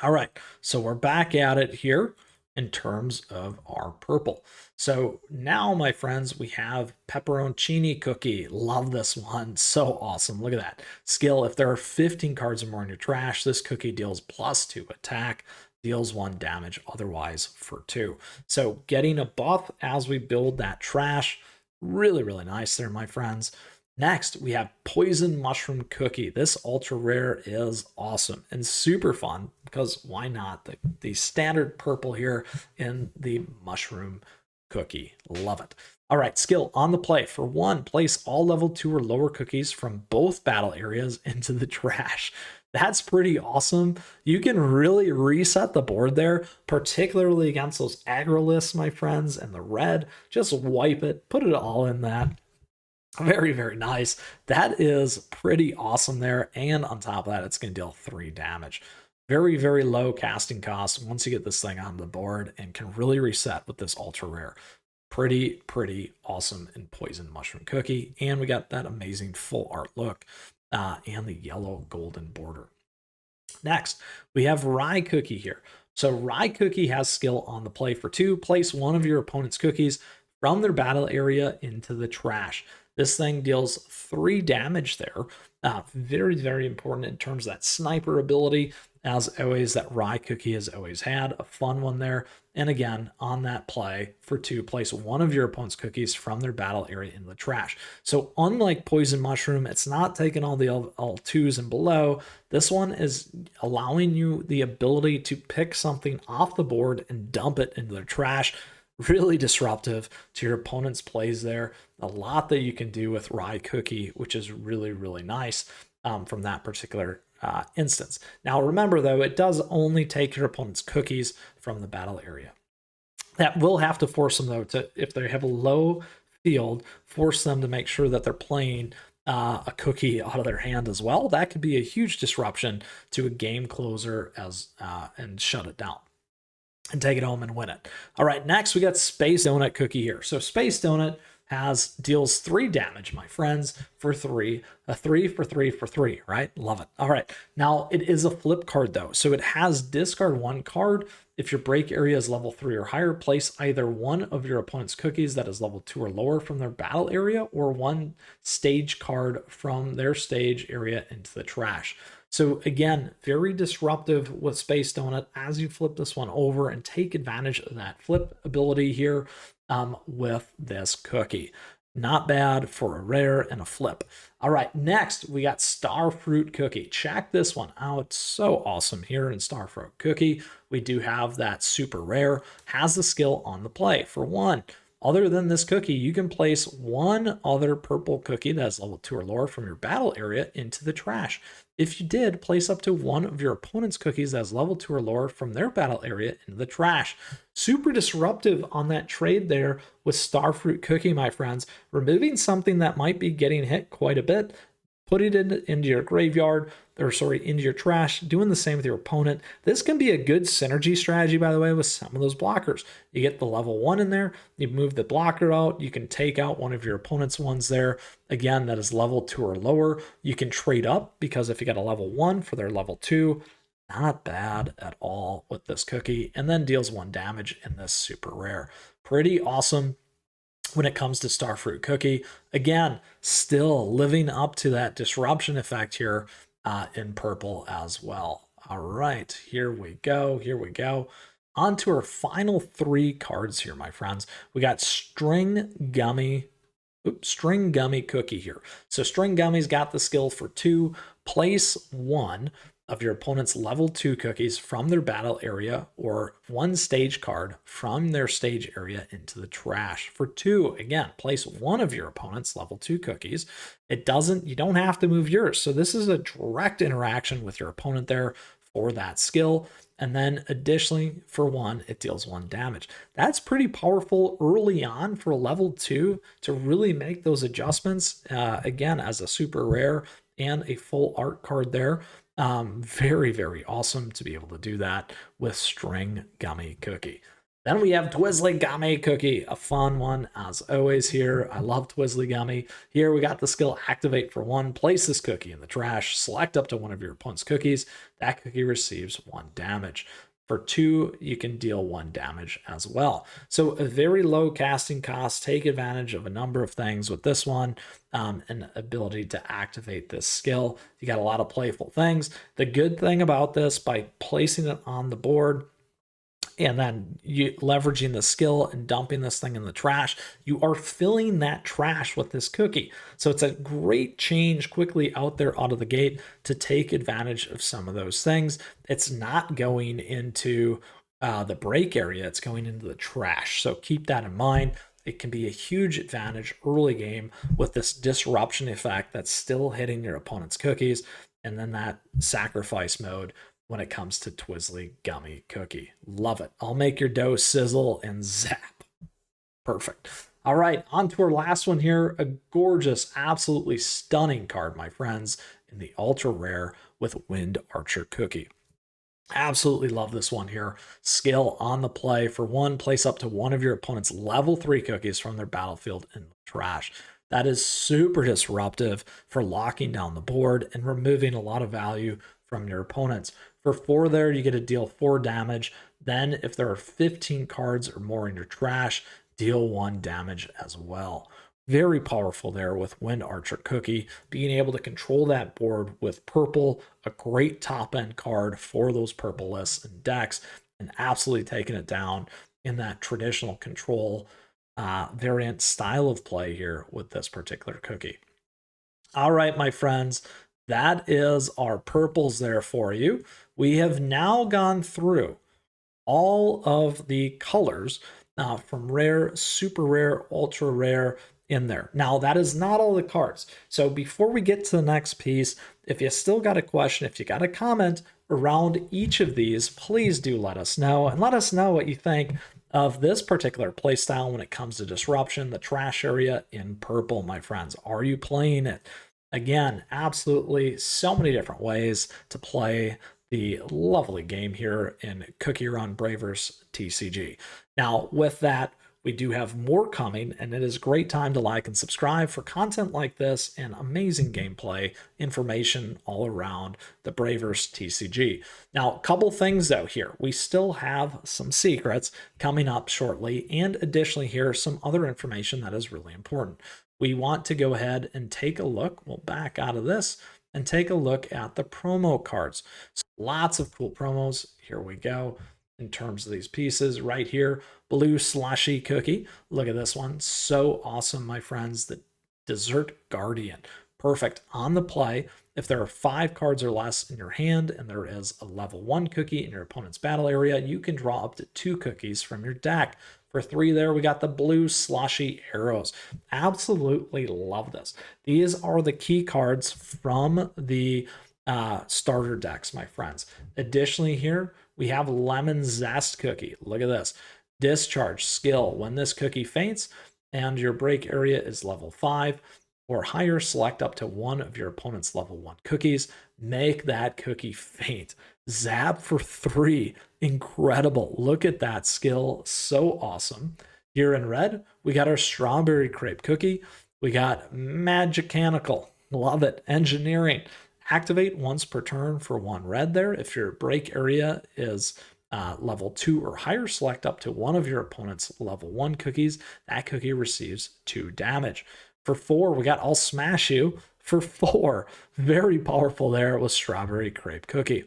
All right, so we're back at it here in terms of our purple. So now, my friends, we have Pepperoncini Cookie. Love this one. So awesome. Look at that. Skill, if there are 15 cards or more in your trash, this cookie deals +2 attack. deals 1 damage otherwise for 2. So getting a buff as we build that trash, really, really nice there, my friends. Next, we have Poison Mushroom Cookie. This ultra rare is awesome and super fun because why not? The standard purple here in the Mushroom Cookie. Love it. All right, skill on the play. For 1, place all level 2 or lower cookies from both battle areas into the trash. That's pretty awesome. You can really reset the board there, particularly against those aggro lists, my friends, and the red. Just wipe it, put it all in that. Very, very nice. That is pretty awesome there. And on top of that, it's going to deal 3 damage. Very, very low casting cost once you get this thing on the board and can really reset with this ultra rare. Pretty, pretty awesome in Poison Mushroom Cookie. And we got that amazing full art look and the yellow golden border. Next, we have Rye Cookie here. So Rye Cookie has skill on the play. For 2, place one of your opponent's cookies from their battle area into the trash. This thing deals 3 damage there. Very, very important in terms of that sniper ability. As always, that Rye Cookie has always had a fun one there. And again, on that play, for 2, place one of your opponent's cookies from their battle area in the trash. So unlike Poison Mushroom, it's not taking all the all 2s and below. This one is allowing you the ability to pick something off the board and dump it into the trash. Really disruptive to your opponent's plays there. A lot that you can do with Rye Cookie, which is really, really nice from that particular instance. Now remember though, it does only take your opponent's cookies from the battle area. That will have to force them though to, if they have a low field, force them to make sure that they're playing a cookie out of their hand as well. That could be a huge disruption to a game closer and shut it down and take it home and win it. All right, next we got Space Donut Cookie here. So Space Donut deals 3 damage, my friends, for 3. A 3 for 3 for 3, right? Love it. All right, now it is a flip card though. So it has discard 1 card. If your break area is level 3 or higher, place either one of your opponent's cookies that is level 2 or lower from their battle area or 1 stage card from their stage area into the trash. So again, very disruptive with Space Donut as you flip this one over and take advantage of that flip ability here with this cookie. Not bad for a rare and a flip. All right, next we got Starfruit Cookie. Check this one out. So awesome here in Starfruit Cookie. We do have that super rare, has the skill on the play. For 1, other than this cookie, you can place 1 other purple cookie that's level 2 or lower from your battle area into the trash. If you did, place up to 1 of your opponent's cookies that's level 2 or lower from their battle area into the trash. Super disruptive on that trade there with Starfruit Cookie, my friends. Removing something that might be getting hit quite a bit, putting it into your graveyard, into your trash, doing the same with your opponent. This can be a good synergy strategy, by the way, with some of those blockers. You get the level 1 in there, you move the blocker out, you can take out one of your opponent's ones there. Again, that is level 2 or lower. You can trade up because if you got a level 1 for their level 2, not bad at all with this cookie, and then deals 1 damage in this super rare. Pretty awesome when it comes to Starfruit Cookie. Again, still living up to that disruption effect here in purple as well. All right, here we go. Here we go. On to our final 3 cards here, my friends. We got String Gummy Cookie here. So String Gummy's got the skill for 2. Place 1 of your opponent's level 2 cookies from their battle area or 1 stage card from their stage area into the trash. For 2, again, place 1 of your opponent's level 2 cookies. You don't have to move yours. So this is a direct interaction with your opponent there for that skill. And then additionally, for 1, it deals 1 damage. That's pretty powerful early on for a level 2 to really make those adjustments, again, as a super rare and a full art card there. Very, very awesome to be able to do that with String Gummy Cookie. Then we have Twizzly Gummy Cookie, a fun one as always here. I love Twizzly Gummy. Here we got the skill Activate for 1. Place this cookie in the trash. Select up to 1 of your opponent's cookies. That cookie receives 1 damage. For 2, you can deal 1 damage as well. So a very low casting cost. Take advantage of a number of things with this one, and ability to activate this skill. You got a lot of playful things. The good thing about this, by placing it on the board, and then you leveraging the skill and dumping this thing in the trash, you are filling that trash with this cookie. So it's a great change quickly out there out of the gate to take advantage of some of those things. It's not going into the break area, it's going into the trash. So keep that in mind. It can be a huge advantage early game with this disruption effect that's still hitting your opponent's cookies, and then that sacrifice mode when it comes to Twizzly Gummy Cookie. Love it. I'll make your dough sizzle and zap. Perfect. All right, on to our last one here. A gorgeous, absolutely stunning card, my friends, in the ultra rare with Wind Archer Cookie. Absolutely love this one here. Skill on the play. For 1, place up to 1 of your opponent's level 3 cookies from their battlefield in the trash. That is super disruptive for locking down the board and removing a lot of value from your opponents. For 4 there, you get to deal 4 damage. Then if there are 15 cards or more in your trash, deal 1 damage as well. Very powerful there with Wind Archer Cookie, being able to control that board with purple, a great top end card for those purple lists and decks, and absolutely taking it down in that traditional control variant style of play here with this particular cookie. All right, my friends, that is our purples there for you. We have now gone through all of the colors from rare, super rare, ultra rare in there. Now, that is not all the cards. So before we get to the next piece, if you still got a question, if you got a comment around each of these, please do let us know, and let us know what you think of this particular playstyle when it comes to disruption, the trash area in purple, my friends. Are you playing it? Again, absolutely so many different ways to play the lovely game here in CookieRun Braverse TCG. Now, with that, we do have more coming, and it is a great time to like and subscribe for content like this and amazing gameplay information all around the Braverse TCG. Now, a couple things though here. We still have some secrets coming up shortly, and additionally here, some other information that is really important. We want to go ahead and take a look. We'll back out of this and take a look at the promo cards. So lots of cool promos. Here we go. In terms of these pieces right here, blue slushy cookie. Look at this one. So awesome, my friends. The Dessert Guardian. Perfect on the play. If there are 5 cards or less in your hand and there is a level 1 cookie in your opponent's battle area, you can draw up to 2 cookies from your deck. For 3 there, we got the blue slushy arrows. Absolutely love this. These are the key cards from the starter decks, my friends. Additionally here, we have Lemon Zest Cookie. Look at this. Discharge skill. When this cookie faints and your break area is level 5 or higher, select up to 1 of your opponent's level 1 cookies. Make that cookie faint. Zap for 3. Incredible. Look at that skill. So awesome. Here in red, we got our Strawberry Crepe Cookie. We got Magicanical. Love it. Engineering. Activate once per turn for 1 red there. If your break area is level 2 or higher, select up to 1 of your opponent's level 1 cookies. That cookie receives 2 damage. For 4, we got I'll Smash You. For 4, very powerful there with Strawberry Crepe Cookie.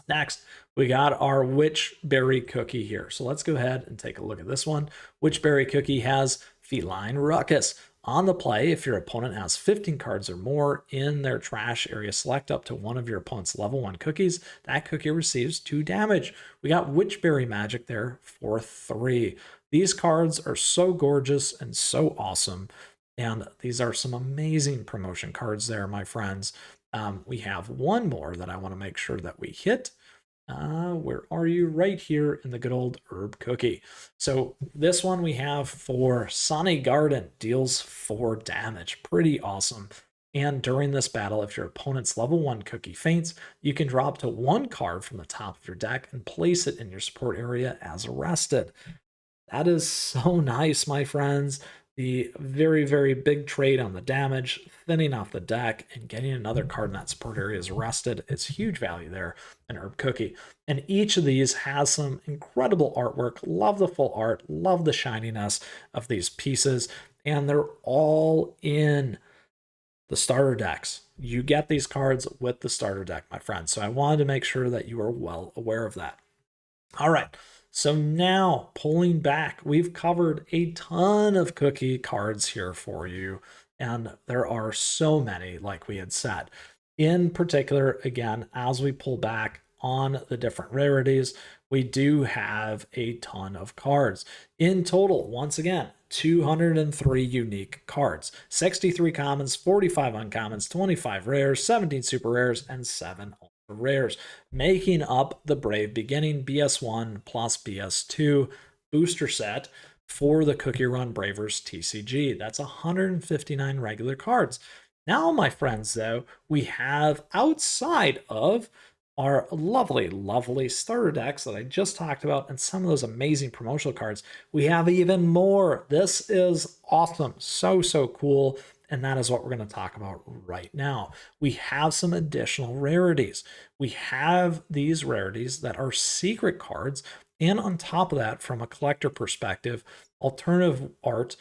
Next, we got our Witchberry Cookie here. So let's go ahead and take a look at this one. Witchberry Cookie has Feline Ruckus. On the play, if your opponent has 15 cards or more in their trash area, select up to 1 of your opponent's level 1 cookies. That cookie receives 2 damage. We got Witchberry Magic there for 3. These cards are so gorgeous and so awesome. And these are some amazing promotion cards there, my friends. We have one more that I want to make sure that we hit. Where are you? Right here in the good old herb cookie. So this one we have for Sunny Garden, deals 4 damage. Pretty awesome. And during this battle, if your opponent's level 1 cookie faints, you can draw up to 1 card from the top of your deck and place it in your support area as arrested. That is so nice, my friends. the very, very big trade on the damage, thinning off the deck, and getting another card in that support area is rested. It's huge value there in Herb Cookie. And each of these has some incredible artwork. Love the full art, love the shininess of these pieces, and they're all in the starter decks. You get these cards with the starter deck, my friends. So I wanted to make sure that you are well aware of that. All right. So now pulling back, we've covered a ton of cookie cards here for you. And there are so many, like we had said. In particular, again, as we pull back on the different rarities, we do have a ton of cards. In total, once again, 203 unique cards, 63 commons, 45 uncommons, 25 rares, 17 super rares, and 7 ultra rares, making up the Brave Beginning BS1 plus BS2 booster set for the CookieRun Braverse TCG. That's 159 regular cards. Now, my friends, though, we have outside of our lovely, lovely starter decks that I just talked about and some of those amazing promotional cards, we have even more. This is awesome. So, so cool. And that is what we're going to talk about right now. We have some additional rarities. We have these rarities that are secret cards. And on top of that, from a collector perspective, alternative art,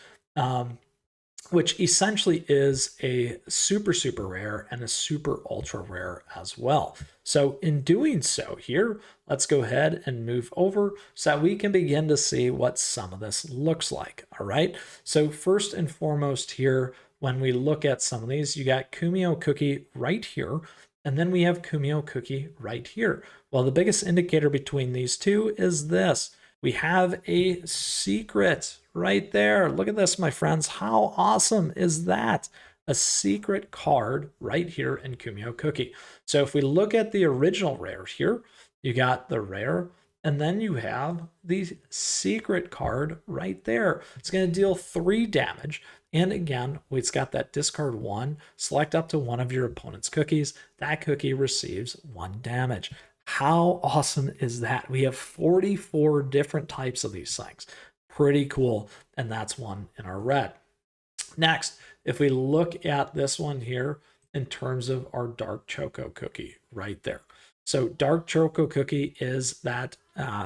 which essentially is a super, super rare and a super ultra rare as well. So in doing so here, let's go ahead and move over so that we can begin to see what some of this looks like. All right. So first and foremost here, when we look at some of these, you got Kumio Cookie right here, and then we have Kumio Cookie right here. Well, the biggest indicator between these two is this. We have a secret right there. Look at this, my friends. How awesome is that? A secret card right here in Kumio Cookie. So if we look at the original rare here, you got the rare, and then you have the secret card right there. It's going to deal 3 damage. And again, it's got that discard 1, select up to one of your opponent's cookies. That cookie receives 1 damage. How awesome is that? We have 44 different types of these things. Pretty cool. And that's one in our red. Next, if we look at this one here in terms of our dark choco cookie right there. So dark choco cookie is that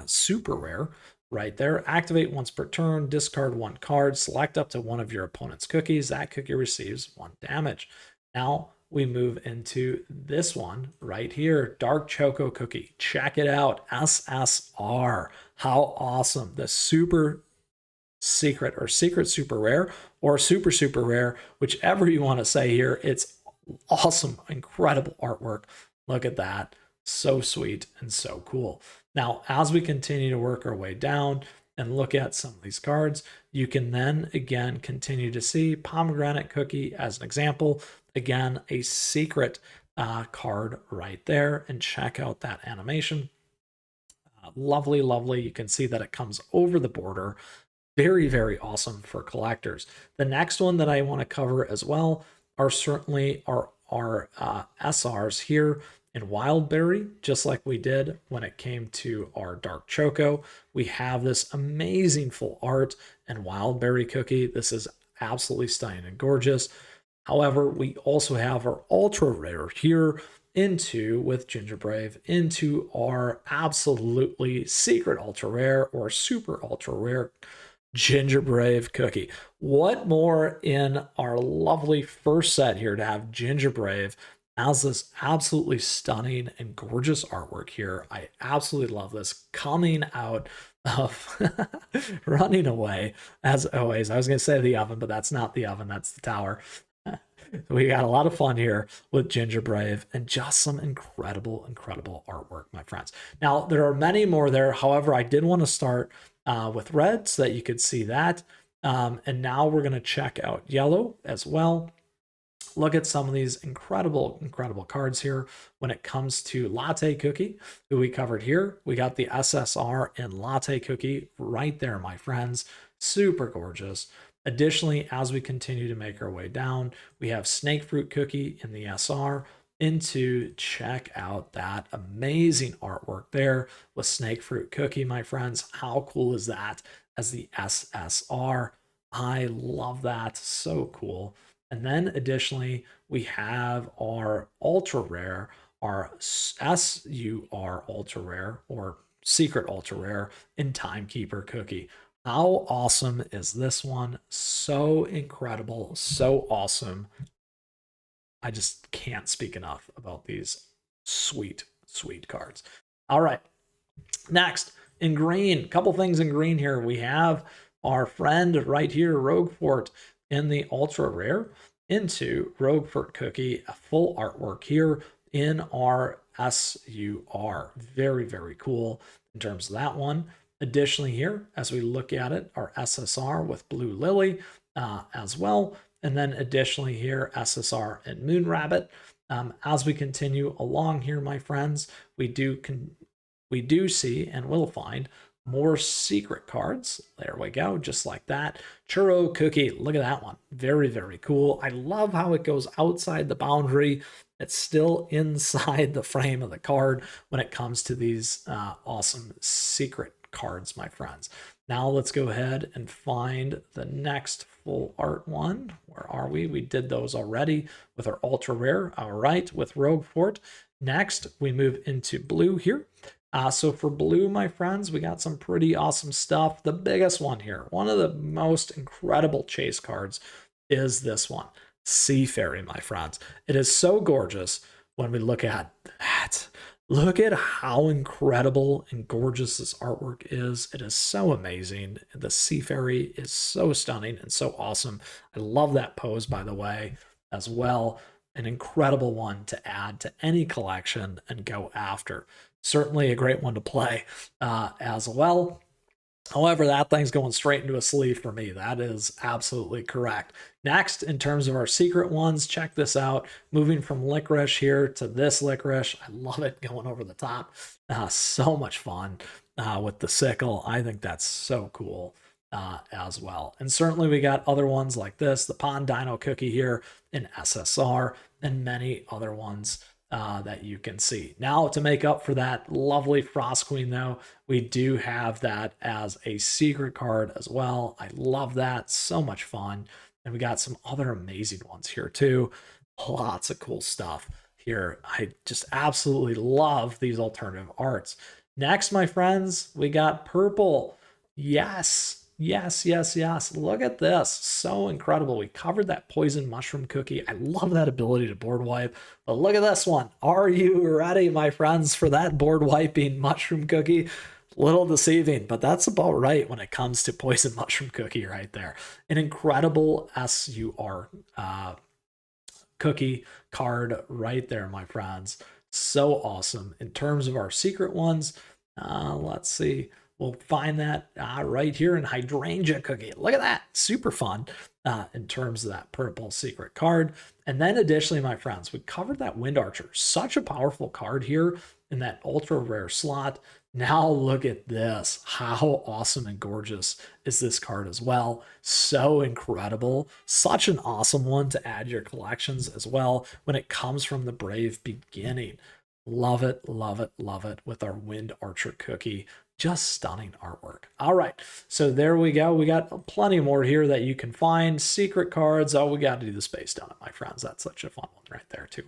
super rare right there. Activate once per turn, discard 1 card, select up to one of your opponent's cookies. That cookie receives 1 damage. Now we move into this one right here, dark choco cookie. Check it out, SSR. How awesome. The super secret or secret super rare or super super rare, whichever you want to say here. It's awesome, incredible artwork. Look at that. So sweet and so cool. Now, as we continue to work our way down and look at some of these cards, you can then again continue to see pomegranate cookie as an example. Again, a secret card right there, and check out that animation. Lovely, lovely. You can see that it comes over the border. Very, very awesome for collectors. The next one that I want to cover as well are certainly our SRs here in Wildberry, just like we did when it came to our Dark Choco. We have this amazing full art and Wildberry cookie. This is absolutely stunning and gorgeous. However, we also have our ultra rare here with Ginger Brave into our absolutely secret ultra rare or super ultra rare Ginger Brave cookie. What more in our lovely first set here to have Ginger Brave as this absolutely stunning and gorgeous artwork here. I absolutely love this coming out of running away as always. I was going to say the oven, but that's not the oven, that's the tower. We got a lot of fun here with Ginger Brave and just some incredible, incredible artwork, my friends. Now, there are many more there. However, I did want to start with red so that you could see that. And now we're going to check out yellow as well. Look at some of these incredible, incredible cards here when it comes to Latte Cookie, who we covered here. We got the SSR and Latte Cookie right there, my friends. Super gorgeous. Additionally, as we continue to make our way down, we have Snake Fruit Cookie in the SR into check out that amazing artwork there with Snake Fruit Cookie, my friends. How cool is that as the SSR? I love that. So cool. And then additionally, we have our ultra rare, our SUR ultra rare or secret ultra rare in Timekeeper Cookie. How awesome is this one? So incredible, so awesome. I just can't speak enough about these sweet, sweet cards. All right, next in green, couple things in green here. We have our friend right here, Roguefort, in the ultra rare into Roguefort Cookie, a full artwork here in our SUR. Very, very cool in terms of that one. Additionally, here, as we look at it, our SSR with Blue Lily as well. And then additionally here, SSR and Moon Rabbit. As we continue along here, my friends, we do see and will find more secret cards. There we go, just like that. Churro Cookie, look at that one. Very, very cool. I love how it goes outside the boundary. It's still inside the frame of the card when it comes to these awesome secret cards, my friends. Now let's go ahead and find the next full art one. Where are we? We did those already with our ultra rare. All right, with Roguefort. Next, we move into blue here. So for blue, my friends, we got some pretty awesome stuff. The biggest one here, one of the most incredible chase cards is this one, Sea Fairy, my friends. It is so gorgeous when we look at that. Look at how incredible and gorgeous this artwork is. It is so amazing. The Sea Fairy is so stunning and so awesome. I love that pose, by the way, as well. An incredible one to add to any collection and go after. Certainly a great one to play as well. However, that thing's going straight into a sleeve for me. That is absolutely correct. Next, in terms of our secret ones, check this out. Moving from licorice here to this licorice. I love it going over the top. So much fun with the sickle. I think that's so cool as well. And certainly we got other ones like this, the Pond Dino Cookie here in SSR, and many other ones that you can see. Now, to make up for that lovely Frost Queen, though, we do have that as a secret card as well. I love that. So much fun. And we got some other amazing ones here, too. Lots of cool stuff here. I just absolutely love these alternative arts. Next, my friends, we got purple. Yes. Yes, yes, yes. Look at this. So incredible. We covered that poison mushroom cookie. I love that ability to board wipe. But look at this one. Are you ready, my friends, for that board wiping mushroom cookie? Little deceiving, but that's about right when it comes to poison mushroom cookie right there. An incredible SUR cookie card right there, my friends. So awesome. In terms of our secret ones, let's see. We'll find that right here in Hydrangea Cookie. Look at that. Super fun in terms of that purple secret card. And then additionally, my friends, we covered that Wind Archer. Such a powerful card here in that ultra rare slot. Now look at this. How awesome and gorgeous is this card as well. So incredible. Such an awesome one to add your collections as well when it comes from the Brave Beginning. Love it, love it, love it with our Wind Archer Cookie. Just stunning artwork. All right, so there we go. We got plenty more here that you can find. Secret cards. Oh, we got to do the Space Donut, my friends. That's such a fun one right there, too.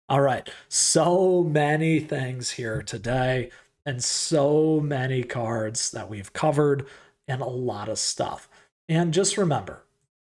All right, so many things here today and so many cards that we've covered and a lot of stuff. And just remember,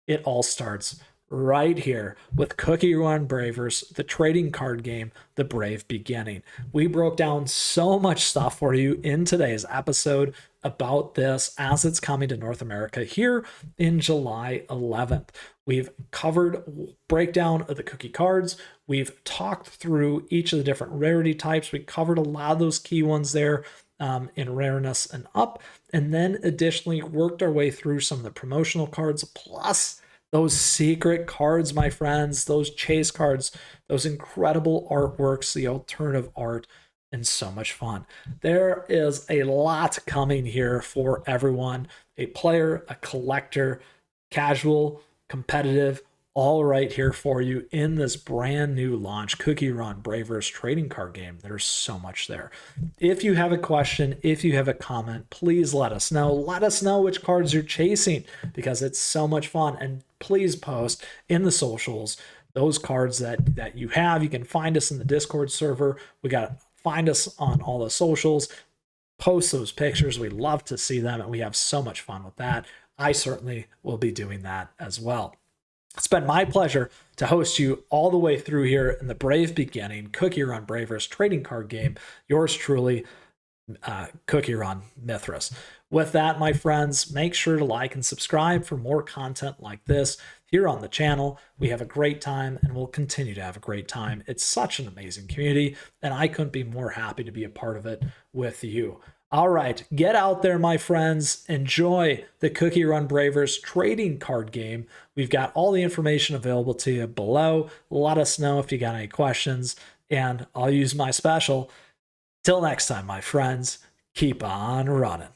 it all starts right here with CookieRun Braverse, the trading card game, The Brave Beginning. We broke down so much stuff for you in today's episode about this as it's coming to North America here in July 11th. We've covered breakdown of the cookie cards. We've talked through each of the different rarity types. We covered a lot of those key ones there in rareness and up. And then additionally worked our way through some of the promotional cards, plus those secret cards, my friends, those chase cards, those incredible artworks, the alternative art, and so much fun. There is a lot coming here for everyone. A player, a collector, casual, competitive, all right here for you in this brand new launch, CookieRun Braverse trading card game. There's so much there. If you have a question, if you have a comment, please let us know. Let us know which cards you're chasing because it's so much fun. And please post in the socials those cards that you have. You can find us in the Discord server. Find us on all the socials. Post those pictures. We love to see them, and we have so much fun with that. I certainly will be doing that as well. It's been my pleasure to host you all the way through here in the brave beginning, CookieRun Braverse trading card game. Yours truly, CookieRun Mithras. With that, my friends, make sure to like and subscribe for more content like this here on the channel. We have a great time and we'll continue to have a great time. It's such an amazing community, and I couldn't be more happy to be a part of it with you. All right, get out there, my friends. Enjoy the CookieRun Braverse trading card game. We've got all the information available to you below. Let us know if you got any questions, and I'll use my special. Till next time, my friends, keep on running.